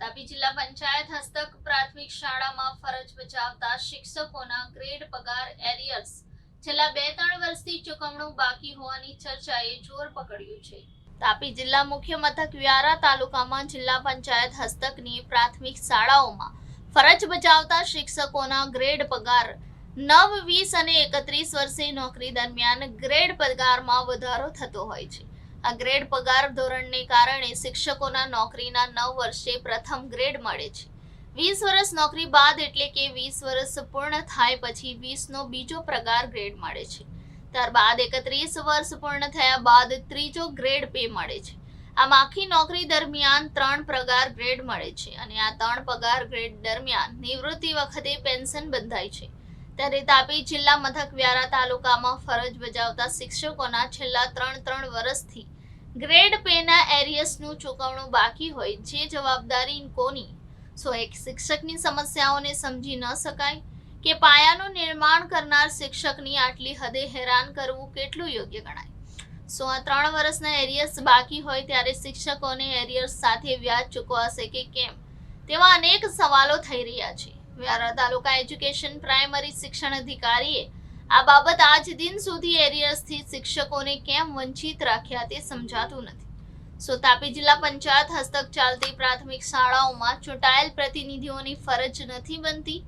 તાપી જિલ્લા પંચાયત હસ્તક પ્રાથમિક શાળામાં ફરજ બજાવતા શિક્ષકોના ગ્રેડ પગાર એરિયર્સ છેલ્લા 2-3 વર્ષથી ચૂકવણું બાકી હોવાની ચર્ચાએ જોર પકડ્યું છે। તાપી જિલ્લા મુખ્ય મથક વ્યારા તાલુકામાં જિલ્લા પંચાયત હસ્તકની પ્રાથમિક શાળાઓમાં ફરજ બજાવતા શિક્ષકોના ગ્રેડ પગાર 9, 20 અને 31 વર્ષે નોકરી દરમિયાન ગ્રેડ પગારમાં વધારો થતો હોય છે। આ ગ્રેડ પગાર ધોરણને કારણે શિક્ષકોના નોકરીના 9 વર્ષે પ્રથમ ગ્રેડ મળે છે। 20 વર્ષ નોકરી બાદ એટલે કે 20 વર્ષ પૂર્ણ થાય પછી 20નો બીજો પગાર ગ્રેડ મળે છે। ત્યારબાદ 31 વર્ષ પૂર્ણ થયા બાદ ત્રીજો ગ્રેડ પે મળે છે। આમ આખી નોકરી દરમિયાન 3 પગાર ગ્રેડ મળે છે અને આ 3 પગાર ગ્રેડ દરમિયાન નિવૃત્તિ વખતે પેન્શન બંધાય છે। ત્યારે તાપી જિલ્લા મથક વ્યારા તાલુકામાં ફરજ બજાવતા શિક્ષકોના છેલ્લા 3 વર્ષથી ગ્રેડ પેના એરિયર્સનું ચૂકવણું બાકી હોય, જે જવાબદારી કોની? એક શિક્ષકની સમસ્યાઓને સમજી ન શકાય કે પાયાનું નિર્માણ કરનાર શિક્ષકની આટલી હદે હેરાન કરવું કેટલું યોગ્ય ગણાય? આ 3 વર્ષના એરિયર્સ બાકી હોય ત્યારે શિક્ષકોને એરિયર્સ સાથે વ્યાજ ચૂકવાશે કે કેમ, તેવા અનેક સવાલો થઈ રહ્યા છે। વ્યારા તાલુકા એજ્યુકેશન પ્રાઇમરી શિક્ષણ અધિકારીએ આ બાબત આજ દિન સુધી એરિયર્સથી શિક્ષકોને કેમ વંચિત રાખ્યા તે સમજાતું નથી। તાપી જિલ્લા પંચાયત હસ્તક ચાલતી પ્રાથમિક શાળાઓમાં ચૂંટાયેલ પ્રતિનિધિઓની ફરજ નથી બનતી,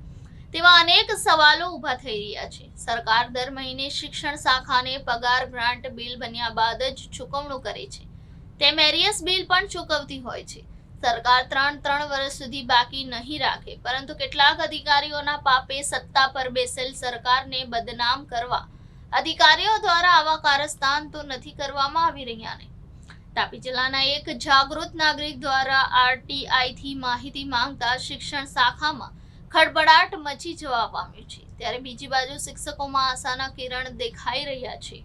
તેવા અનેક સવાલો ઊભા થઈ રહ્યા છે। સરકાર દર મહિને શિક્ષણ શાખાને પગાર ગ્રાન્ટ બિલ બન્યા બાદ જ ચૂકવણું કરે છે, તેમ એરિયર્સ બિલ પણ ચૂકવતી હોય છે। સરકાર 3 વર્ષ સુધી બાકી નહીં રાખે, પરંતુ કેટલાક અધિકારીઓના પાપે સત્તા પર બેસેલ સરકારને બદનામ કરવા અધિકારીઓ દ્વારા આવા કારસ્તાન તો નથી કરવામાં આવી રહ્યા ને? તાપી જિલ્લાના એક જાગૃત નાગરિક દ્વારા RTI થી માહિતી માંગતા શિક્ષણ શાખામાં ખળભળાટ મચી જવા પામ્યું છે, ત્યારે બીજી બાજુ શિક્ષકોમાં આશાના કિરણ દેખાઈ રહ્યા છે।